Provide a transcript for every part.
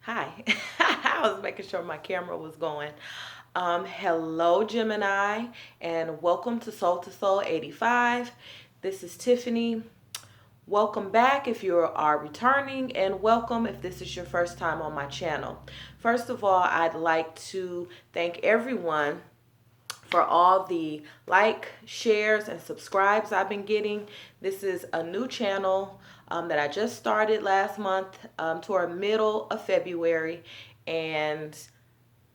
Hi. I was making sure my camera was going. Hello, Gemini, and welcome to Soul 85. This is Tiffany. Welcome back if you are returning, and welcome if this is your first time on my channel. First of all, I'd like to thank everyone for all the shares, and subscribes I've been getting. This is a new channel that I just started last month toward middle of February, and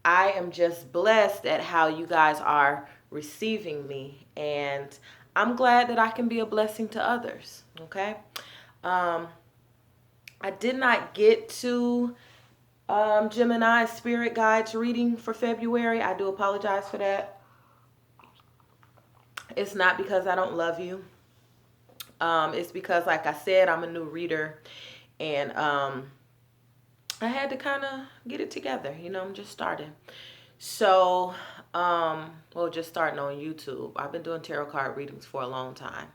I am just blessed at how you guys are receiving me, and I'm glad that I can be a blessing to others. Okay. I did not get to Gemini Spirit Guides reading for February. I do apologize for that. It's not because I don't love you. It's because, like I said, I'm a new reader, and I had to kind of get it together. I'm just starting. So, just starting on YouTube. I've been doing tarot card readings for a long time.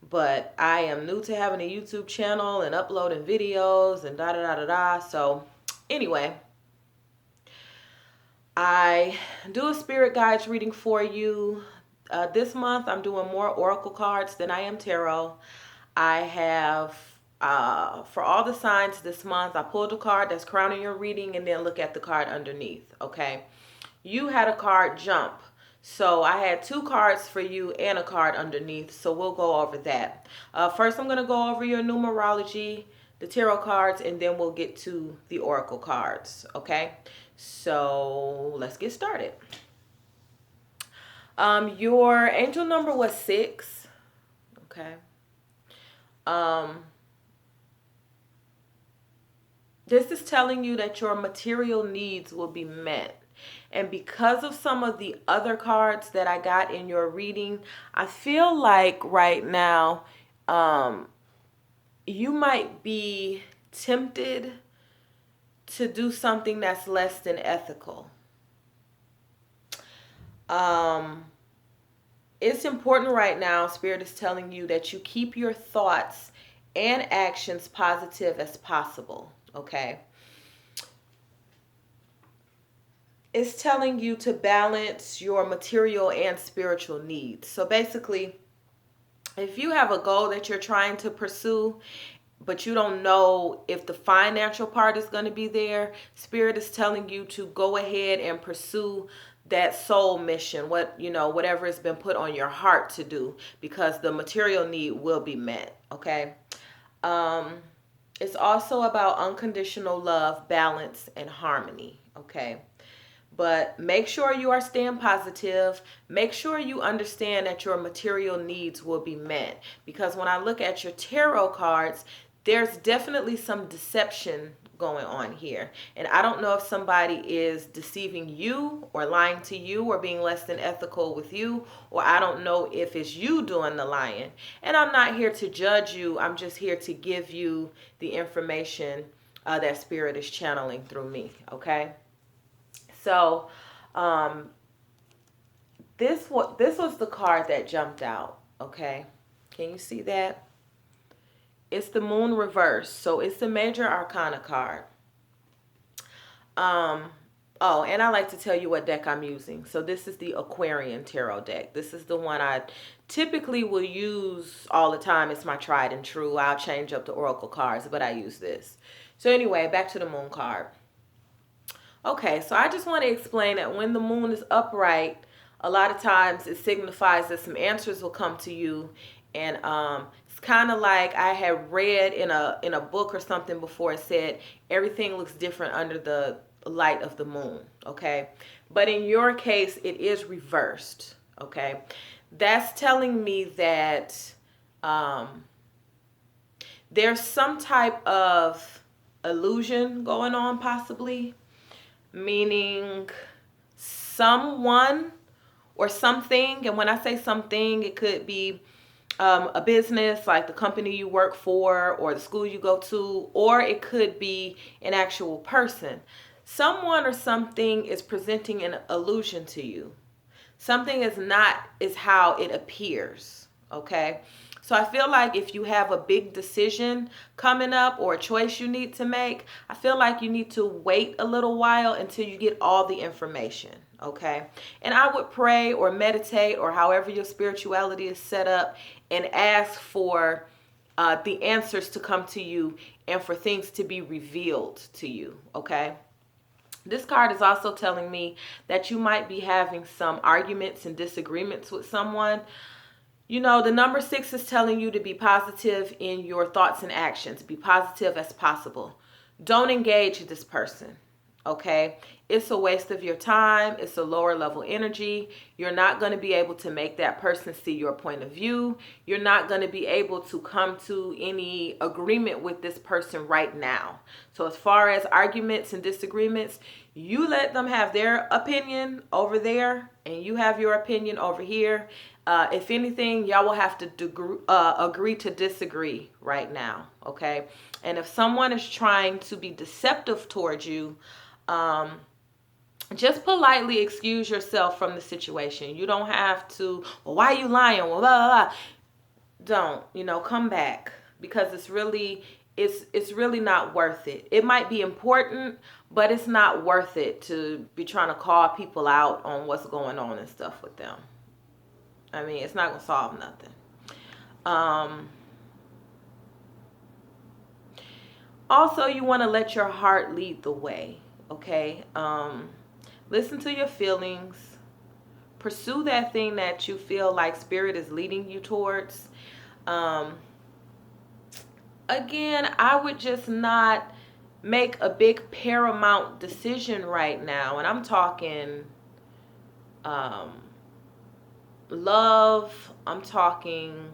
But I am new to having a YouTube channel and uploading videos and da da da da da. So, anyway, I do a spirit guides reading for you. This month, I'm doing more oracle cards than I am tarot. I have, for all the signs this month, I pulled a card that's crowning your reading and then look at the card underneath, okay? You had a card jump. So I had two cards for you and a card underneath, so we'll go over that. First, I'm going to go over your numerology, the tarot cards, and then we'll get to the oracle cards, okay? So let's get started. Your angel number was 6. Okay. This is telling you that your material needs will be met. And because of some of the other cards that I got in your reading, I feel like right now, you might be tempted to do something that's less than ethical. It's important right now, Spirit is telling you that you keep your thoughts and actions positive as possible, okay? It's telling you to balance your material and spiritual needs. So basically, if you have a goal that you're trying to pursue, but you don't know if the financial part is going to be there, Spirit is telling you to go ahead and pursue that soul mission, whatever has been put on your heart to do, because the material need will be met, okay? It's also about unconditional love, balance, and harmony, okay? But make sure you are staying positive. Make sure you understand that your material needs will be met. Because when I look at your tarot cards, there's definitely some deception going on here. And I don't know if somebody is deceiving you or lying to you or being less than ethical with you, or I don't know if it's you doing the lying. And I'm not here to judge you. I'm just here to give you the information that Spirit is channeling through me, okay? So, this was the card that jumped out, okay? Can you see that? It's the moon reverse, so it's the major arcana card. Oh, and I like to tell you what deck I'm using. So this is the Aquarian Tarot deck. This is the one I typically will use all the time. It's my tried and true. I'll change up the oracle cards, but I use this. So anyway, back to the moon card. Okay, so I just want to explain that when the moon is upright, a lot of times it signifies that some answers will come to you. And it's kind of like I had read in a book or something before. It said everything looks different under the light of the moon, okay? But in your case, it is reversed, okay? That's telling me that there's some type of illusion going on, possibly. Meaning someone or something, and when I say something, it could be a business like the company you work for or the school you go to, or it could be an actual person. Someone or something is presenting an illusion to you. Something is not how it appears, okay? So I feel like if you have a big decision coming up or a choice you need to make, I feel like you need to wait a little while until you get all the information, okay? And I would pray or meditate or however your spirituality is set up and ask for the answers to come to you and for things to be revealed to you, okay? This card is also telling me that you might be having some arguments and disagreements with someone. You know, the number 6 is telling you to be positive in your thoughts and actions. Be positive as possible. Don't engage this person, okay? It's a waste of your time. It's a lower level energy. You're not going to be able to make that person see your point of view. You're not going to be able to come to any agreement with this person right now. So as far as arguments and disagreements, you let them have their opinion over there and you have your opinion over here. If anything, y'all will have to agree to disagree right now, okay? And if someone is trying to be deceptive towards you, just politely excuse yourself from the situation. You don't have to, well, why are you lying? Well, blah, blah, blah. Don't, come back because it's really not worth it. It might be important, but it's not worth it to be trying to call people out on what's going on and stuff with them. I mean, it's not going to solve nothing. Also, you want to let your heart lead the way, okay? Listen to your feelings. Pursue that thing that you feel like spirit is leading you towards. Again, I would just not make a big paramount decision right now. And I'm talking love. I'm talking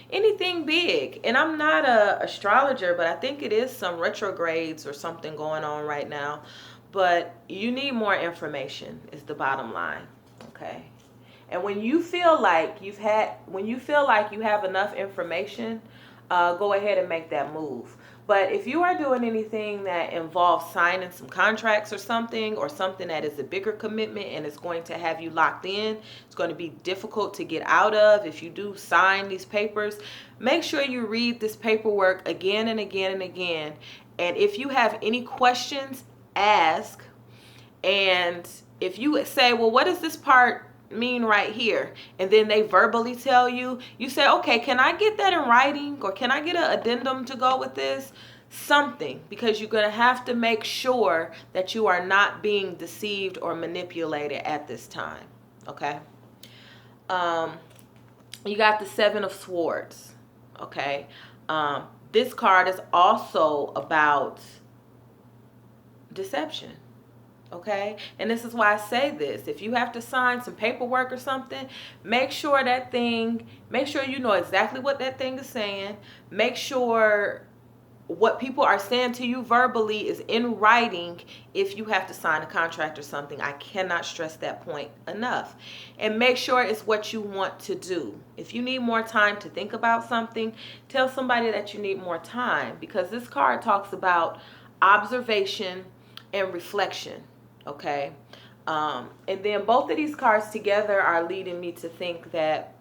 anything big. And I'm not a astrologer, but I think it is some retrogrades or something going on right now. But you need more information is the bottom line, okay? And when you feel like you have enough information, go ahead and make that move. But if you are doing anything that involves signing some contracts or something that is a bigger commitment and it's going to have you locked in, it's going to be difficult to get out of. If you do sign these papers, make sure you read this paperwork again and again and again. And if you have any questions, ask. And if you say, well, what does this part mean right here? And then they verbally tell you, you say, okay, can I get that in writing? Or can I get an addendum to go with this? Something, because you're going to have to make sure that you are not being deceived or manipulated at this time. Okay. You got the 7 of Swords. Okay. This card is also about deception. Okay, and this is why I say this. If you have to sign some paperwork or something, make sure you know exactly what that thing is saying. Make sure what people are saying to you verbally is in writing if you have to sign a contract or something. I cannot stress that point enough. And make sure it's what you want to do. If you need more time to think about something, tell somebody that you need more time, because this card talks about observation and reflection. Okay. And then both of these cards together are leading me to think that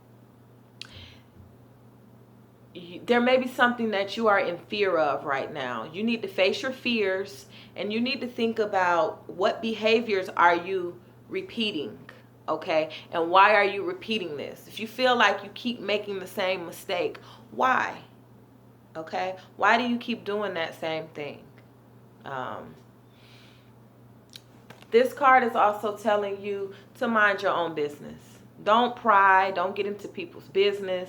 there may be something that you are in fear of right now. You need to face your fears and you need to think about what behaviors are you repeating. Okay. And why are you repeating this? If you feel like you keep making the same mistake, why? Okay. Why do you keep doing that same thing? This card is also telling you to mind your own business. Don't pry. Don't get into people's business.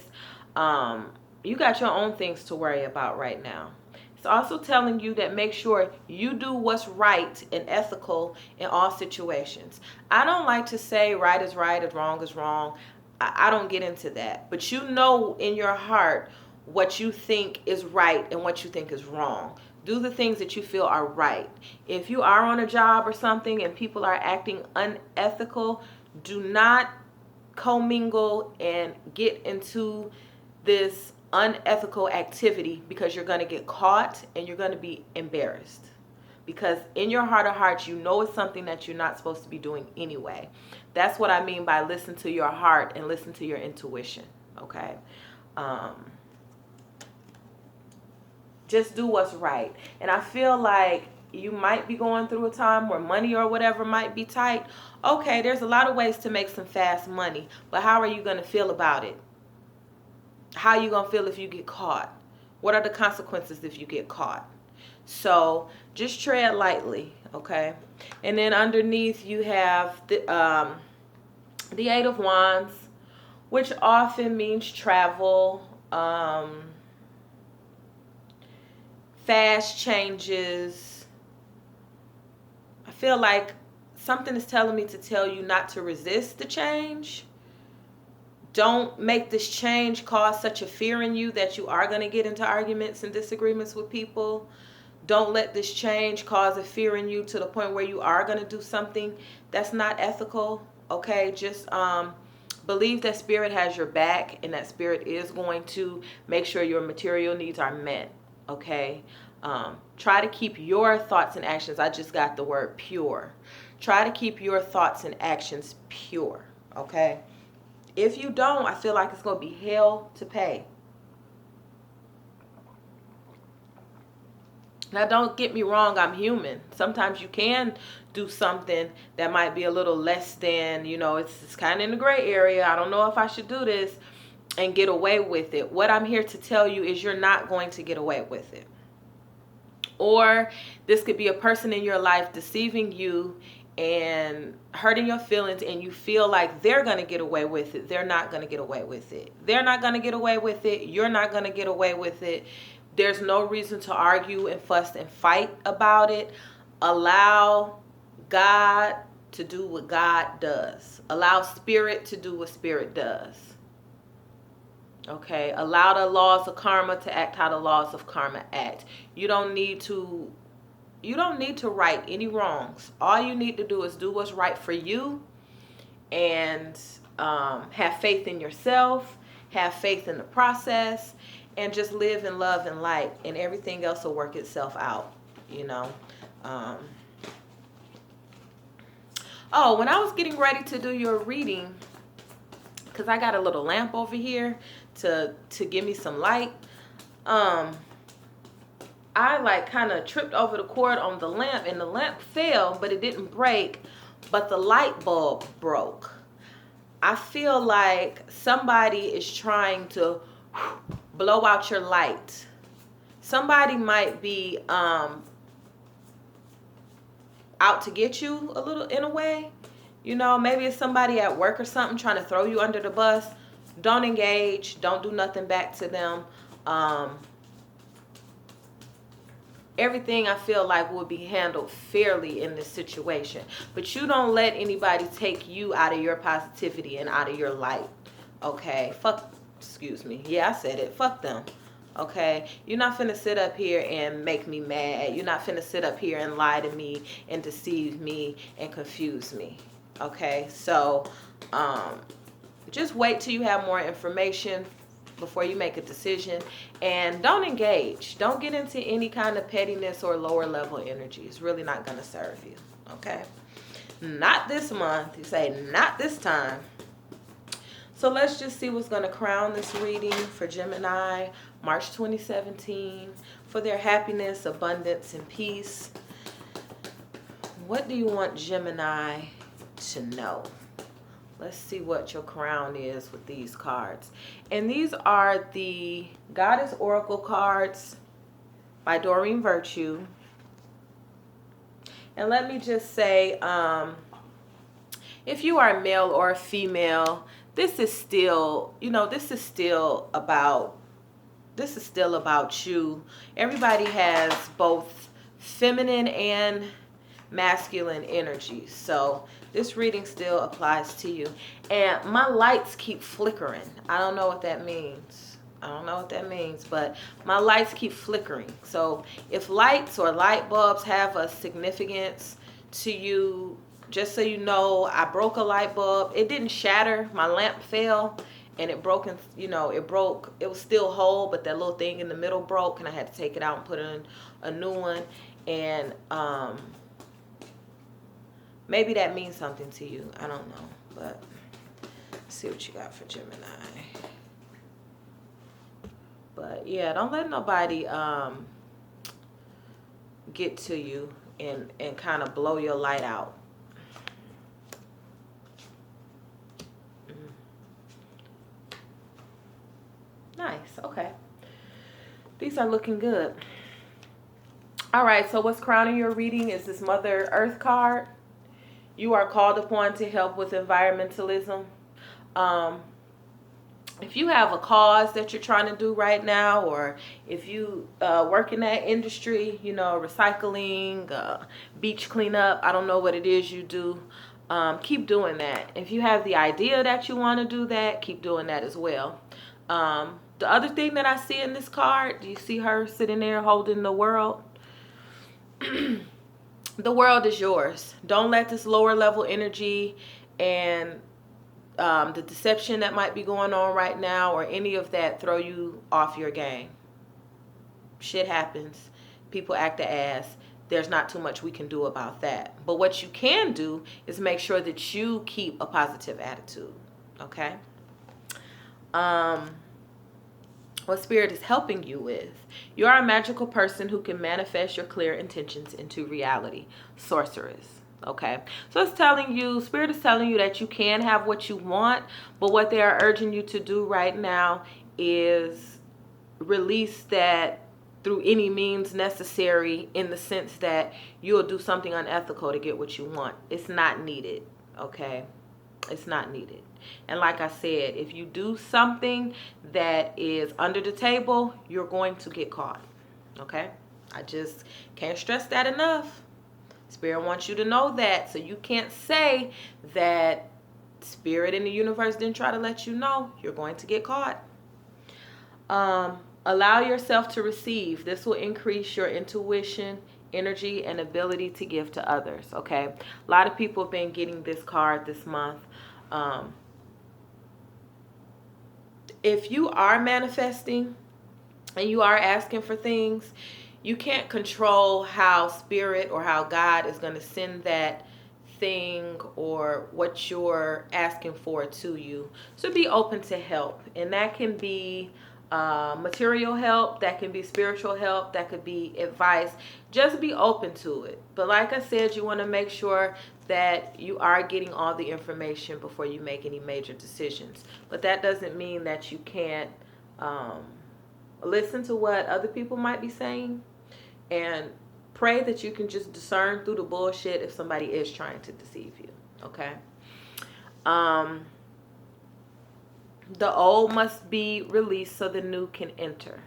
You got your own things to worry about right now. It's also telling you that make sure you do what's right and ethical in all situations. I don't like to say right is right and wrong is wrong. I don't get into that. But you know in your heart what you think is right and what you think is wrong. Do the things that you feel are right. If you are on a job or something and people are acting unethical, do not commingle and get into this unethical activity, because you're going to get caught and you're going to be embarrassed. Because in your heart of hearts, you know it's something that you're not supposed to be doing anyway. That's what I mean by listen to your heart and listen to your intuition. Okay. Just do what's right. And I feel like you might be going through a time where money or whatever might be tight. Okay, there's a lot of ways to make some fast money, but how are you going to feel about it? How are you going to feel if you get caught? What are the consequences if you get caught? So just tread lightly, okay? And then underneath you have the Eight of Wands, which often means travel, fast changes. I feel like something is telling me to tell you not to resist the change. Don't make this change cause such a fear in you that you are going to get into arguments and disagreements with people. Don't let this change cause a fear in you to the point where you are going to do something that's not ethical. Okay, just believe that spirit has your back and that spirit is going to make sure your material needs are met. Okay, try to keep your thoughts and actions. I just got the word pure. Try to keep your thoughts and actions pure. Okay, if you don't, I feel like it's going to be hell to pay. Now, don't get me wrong, I'm human. Sometimes you can do something that might be a little less than, it's kind of in the gray area. I don't know if I should do this and get away with it. What I'm here to tell you is you're not going to get away with it. Or this could be a person in your life deceiving you and hurting your feelings, and you feel like they're going to get away with it. They're not going to get away with it. They're not going to get away with it. You're not going to get away with it. There's no reason to argue and fuss and fight about it. Allow God to do what God does. Allow spirit to do what spirit does. Okay, allow the laws of karma to act how the laws of karma act. You don't need to right any wrongs. All you need to do is do what's right for you, and have faith in yourself, have faith in the process, and just live in love and light, and everything else will work itself out. Oh, when I was getting ready to do your reading, because I got a little lamp over here to give me some light, I like kind of tripped over the cord on the lamp, and the lamp fell, but it didn't break, but the light bulb broke. I feel like somebody is trying to blow out your light. Somebody might be out to get you a little, in a way. Maybe it's somebody at work or something trying to throw you under the bus. Don't engage. Don't do nothing back to them. Everything I feel like will be handled fairly in this situation. But you don't let anybody take you out of your positivity and out of your light. Okay? Excuse me. Yeah, I said it. Fuck them. Okay? You're not finna sit up here and make me mad. You're not finna sit up here and lie to me and deceive me and confuse me. Okay? So, just wait till you have more information before you make a decision, and don't engage. Don't get into any kind of pettiness or lower level energy. It's really not going to serve you. Okay? Not this month. You say, not this time. So let's just see what's going to crown this reading for Gemini, March 2017, for their happiness, abundance, and peace. What do you want Gemini to know? Let's see what your crown is with these cards. And these are the Goddess Oracle cards by Doreen Virtue. And let me just say, if you are a male or a female, this is still about you. Everybody has both feminine and masculine energy. So this reading still applies to you. And my lights keep flickering. I don't know what that means. But my lights keep flickering. So if lights or light bulbs have a significance to you, just so you know, I broke a light bulb. It didn't shatter. My lamp fell and it broke. It broke. It was still whole, but that little thing in the middle broke, and I had to take it out and put in a new one. And maybe that means something to you. I don't know. But let's see what you got for Gemini. But yeah, don't let nobody get to you and kind of blow your light out. Nice. Okay. These are looking good. All right. So what's crowning your reading is this Mother Earth card. You are called upon to help with environmentalism. Um, if you have a cause that you're trying to do right now, or if you work in that industry, you know, recycling, beach cleanup, I don't know what it is you do, keep doing that. If you have the idea that you want to do that, keep doing that as well. The other thing that I see in this card, do you see her sitting there holding the world? The world is yours. Don't let this lower level energy and the deception that might be going on right now or any of that throw you off your game. Shit happens. People act the ass. There's not too much we can do about that. But what you can do is make sure that you keep a positive attitude. Okay? What Spirit is helping you with. You are a magical person who can manifest your clear intentions into reality. Sorceress. Okay, so it's telling you, Spirit is telling you that you can have what you want, but what they are urging you to do right now is release that through any means necessary, in the sense that you'll do something unethical to get what you want. It's not needed. Okay, it's not needed. And like I said, if you do something that is under the table, you're going to get caught. Okay, I just can't stress that enough. Spirit wants you to know that, so you can't say that Spirit in the universe didn't try to let you know. You're going to get caught. Allow yourself to receive. This will increase your intuition, energy, and ability to give to others. Okay, a lot of people have been getting this card this month. If you are manifesting and you are asking for things, you can't control how Spirit or how God is going to send that thing or what you're asking for to you. So be open to help. And that can be material help, that can be spiritual help, that could be advice. Just be open to it. But like I said, you want to make sure that you are getting all the information before you make any major decisions. But that doesn't mean that you can't listen to what other people might be saying, and pray that you can just discern through the bullshit if somebody is trying to deceive you. Okay. The old must be released so the new can enter.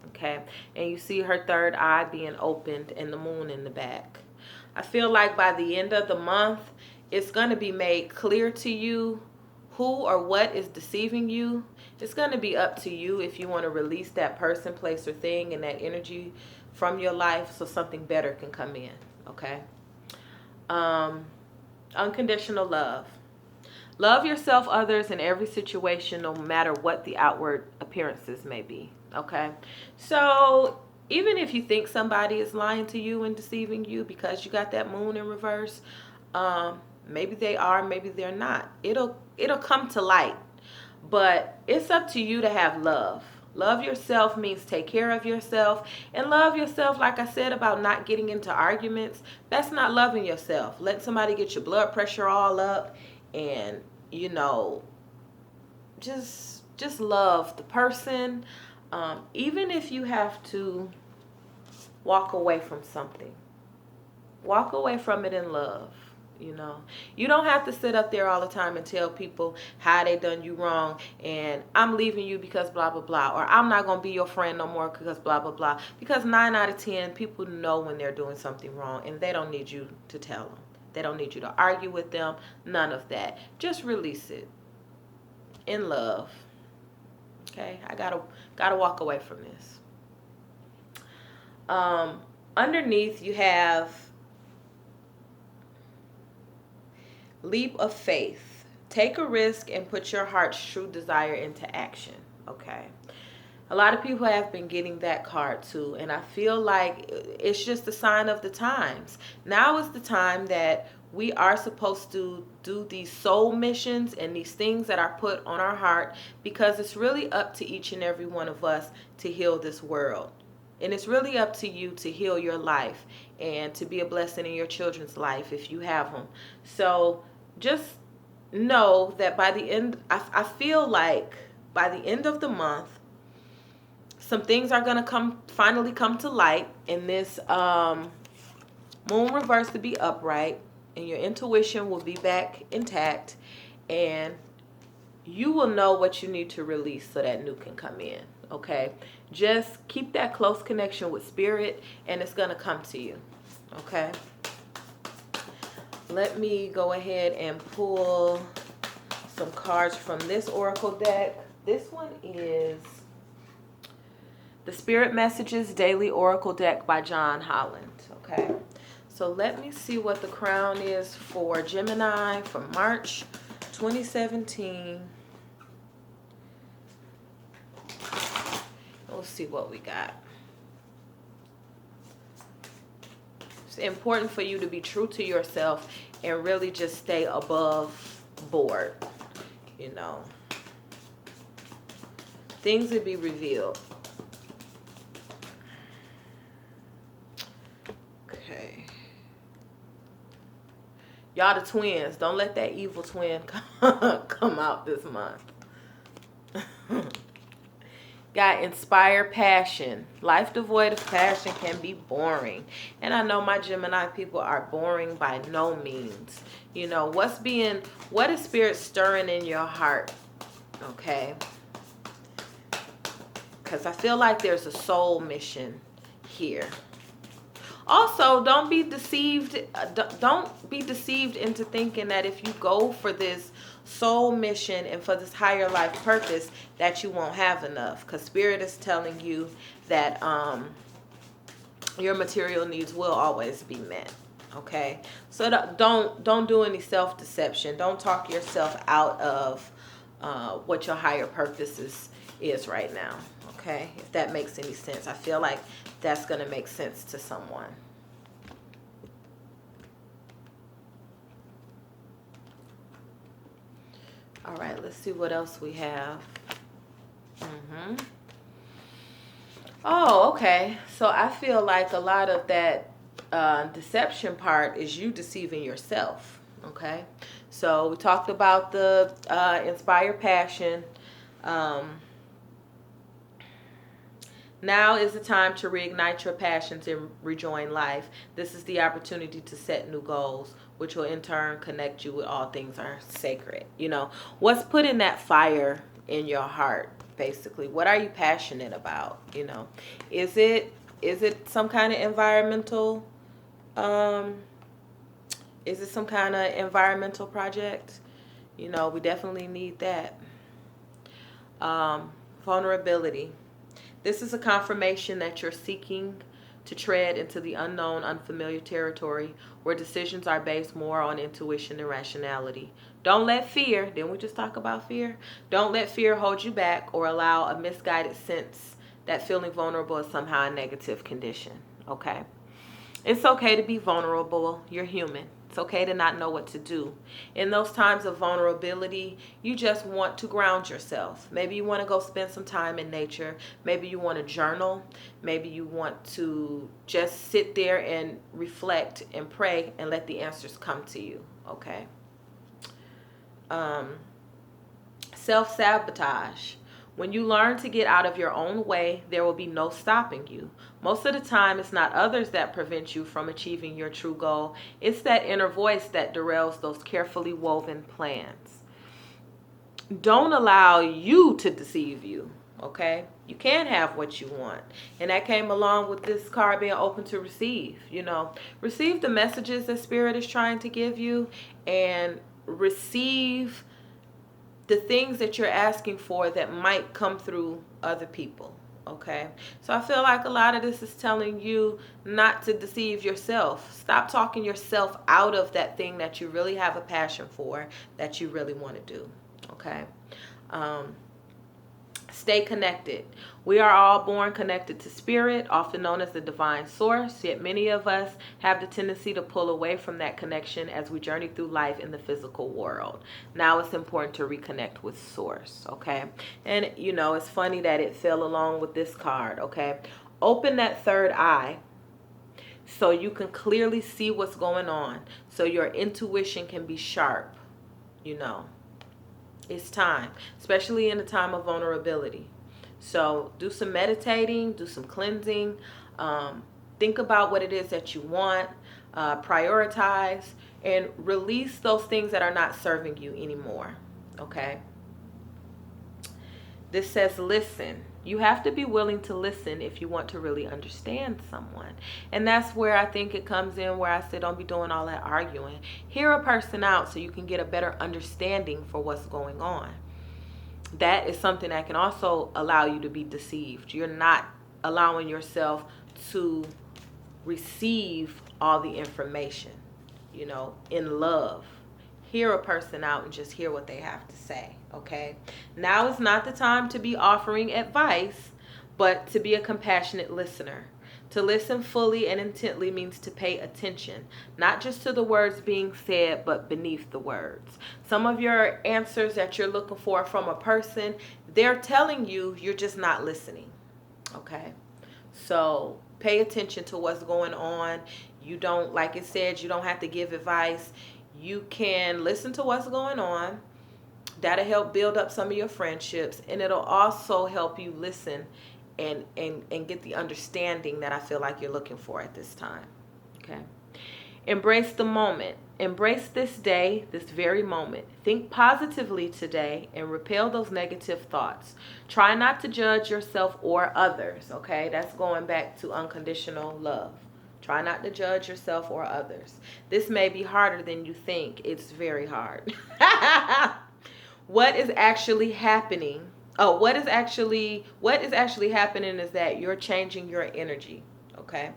Okay. And you see her third eye being opened and the moon in the back. I feel like by the end of the month, it's going to be made clear to you who or what is deceiving you. It's going to be up to you if you want to release that person, place, or thing and that energy from your life so something better can come in. Okay. Unconditional love. Love yourself, others, in every situation, no matter what the outward appearances may be. Okay. So even if you think somebody is lying to you and deceiving you because you got that moon in reverse, maybe they are, maybe they're not. It'll come to light. But it's up to you to have love. Love yourself means take care of yourself. And love yourself, like I said, about not getting into arguments. That's not loving yourself. Let somebody get your blood pressure all up and, you know, just love the person. Even if you have to walk away from something, walk away from it in love. You know, you don't have to sit up there all the time and tell people how they done you wrong and I'm leaving you because blah, blah, blah, or I'm not going to be your friend no more because blah, blah, blah. Because 9 out of 10 people know when they're doing something wrong and they don't need you to tell them. They don't need you to argue with them. None of that. Just release it in love. Okay, I gotta walk away from this. Underneath you have leap of faith. Take a risk and put your heart's true desire into action. Okay. A lot of people have been getting that card too. And I feel like it's just a sign of the times. Now is the time that we are supposed to do these soul missions and these things that are put on our heart, because it's really up to each and every one of us to heal this world. And it's really up to you to heal your life and to be a blessing in your children's life if you have them. So just know that by the end, I feel like by the end of the month, some things are going to finally come to light, and this moon reverse to be upright, and your intuition will be back intact, and you will know what you need to release so that new can come in. Okay, just keep that close connection with spirit, and it's going to come to you. Okay, let me go ahead and pull some cards from this oracle deck. This one is the Spirit Messages Daily Oracle Deck by John Holland. Okay, so let me see what the crown is for Gemini for March 2017. We'll see what we got. It's important for you to be true to yourself and really just stay above board. You know, things will be revealed. Okay. Y'all the twins. Don't let that evil twin come out this month. Got inspire passion. Life devoid of passion can be boring. And I know my Gemini people are boring by no means. You know, what is spirit stirring in your heart? Okay. Because I feel like there's a soul mission here. Also, don't be deceived. Don't be deceived into thinking that if you go for this soul mission and for this higher life purpose, that you won't have enough. Because spirit is telling you that your material needs will always be met. Okay, so don't do any self-deception. Don't talk yourself out of what your higher purpose is right now. Okay, if that makes any sense. I feel like that's going to make sense to someone. All right, let's see what else we have. Oh, okay. So I feel like a lot of that deception part is you deceiving yourself. Okay, so we talked about the inspire passion. Now is the time to reignite your passions and rejoin life. This is the opportunity to set new goals, which will in turn connect you with all things are sacred. You know, what's putting that fire in your heart, basically? What are you passionate about? You know, is it some kind of environmental, is it some kind of environmental project? You know, we definitely need that. Vulnerability. This is a confirmation that you're seeking to tread into the unknown, unfamiliar territory where decisions are based more on intuition and rationality. Don't let fear, didn't we just talk about fear? Don't let fear hold you back or allow a misguided sense that feeling vulnerable is somehow a negative condition. Okay? It's okay to be vulnerable. You're human. It's okay to not know what to do. In those times of vulnerability, you just want to ground yourself. Maybe you want to go spend some time in nature. Maybe you want to journal. Maybe you want to just sit there and reflect and pray and let the answers come to you. Okay? Self-sabotage. When you learn to get out of your own way, there will be no stopping you. Most of the time, it's not others that prevent you from achieving your true goal. It's that inner voice that derails those carefully woven plans. Don't allow you to deceive you, okay? You can have what you want. And that came along with this card being open to receive, you know. Receive the messages that Spirit is trying to give you, and receive the things that you're asking for that might come through other people. Okay, so I feel like a lot of this is telling you not to deceive yourself. Stop talking yourself out of that thing that you really have a passion for, that you really want to do. Okay, Stay connected. We are all born connected to spirit, often known as the divine source, yet many of us have the tendency to pull away from that connection as we journey through life in the physical world. Now it's important to reconnect with source, okay? And it's funny that it fell along with this card, okay? Open that third eye so you can clearly see what's going on, so your intuition can be sharp. It's time, especially in a time of vulnerability. So do some meditating, do some cleansing, think about what it is that you want, prioritize, and release those things that are not serving you anymore. Okay? This says listen. You have to be willing to listen if you want to really understand someone. And that's where I think it comes in, where I said don't be doing all that arguing. Hear a person out so you can get a better understanding for what's going on. That is something that can also allow you to be deceived. You're not allowing yourself to receive all the information, in love. Hear a person out and just hear what they have to say, okay? Now is not the time to be offering advice, but to be a compassionate listener. To listen fully and intently means to pay attention, not just to the words being said, but beneath the words. Some of your answers that you're looking for from a person, they're telling you, you're just not listening, okay? So pay attention to what's going on. You don't, like it said, you don't have to give advice. You can listen to what's going on. That'll help build up some of your friendships, and it'll also help you listen and get the understanding that I feel like you're looking for at this time. Okay. Embrace the moment. Embrace this day, this very moment. Think positively today and repel those negative thoughts. Try not to judge yourself or others. Okay. That's going back to unconditional love. Try not to judge yourself or others. This may be harder than you think. It's very hard. What is actually happening? What is actually happening is that you're changing your energy. Okay?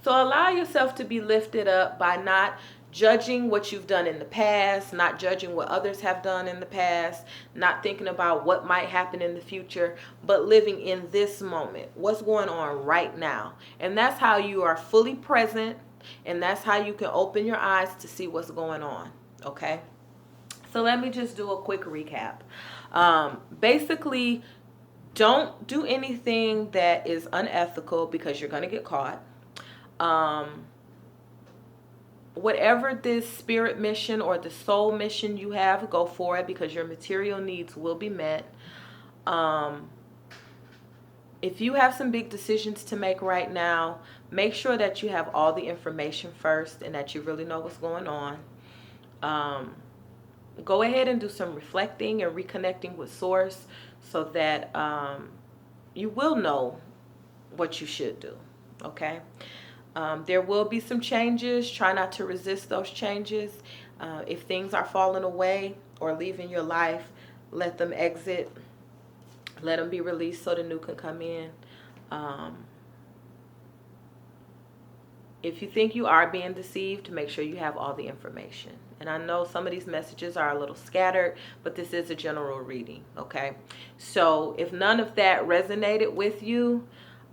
So allow yourself to be lifted up by not judging what you've done in the past, not judging what others have done in the past, not thinking about what might happen in the future, but living in this moment. What's going on right now? And that's how you are fully present, and that's how you can open your eyes to see what's going on. Okay? So let me just do a quick recap. Basically, don't do anything that is unethical because you're going to get caught. Whatever this spirit mission or the soul mission you have, go for it because your material needs will be met. If you have some big decisions to make right now, make sure that you have all the information first and that you really know what's going on. Go ahead and do some reflecting and reconnecting with source so that you will know what you should do. Okay? There will be some changes. Try not to resist those changes. If things are falling away or leaving your life, let them exit. Let them be released so the new can come in. If you think you are being deceived, make sure you have all the information. And I know some of these messages are a little scattered, but this is a general reading, okay? So if none of that resonated with you,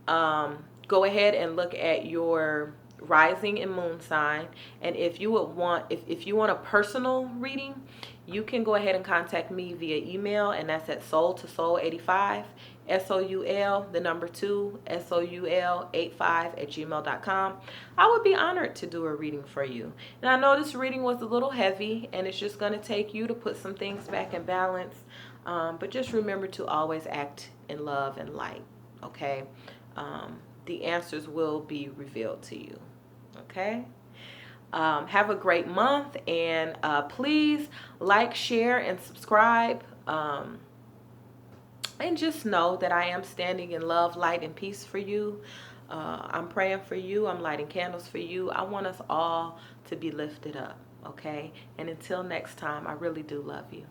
go ahead and look at your rising and moon sign. And if you would want, if you want a personal reading, you can go ahead and contact me via email, and that's at soul2soul85, SOUL, the number 2, SOUL85@gmail.com. I would be honored to do a reading for you. And I know this reading was a little heavy, and it's just going to take you to put some things back in balance. But just remember to always act in love and light, okay? The answers will be revealed to you, okay? Have a great month, and please like, share, and subscribe. And just know that I am standing in love, light, and peace for you. I'm praying for you. I'm lighting candles for you. I want us all to be lifted up, okay? And until next time, I really do love you.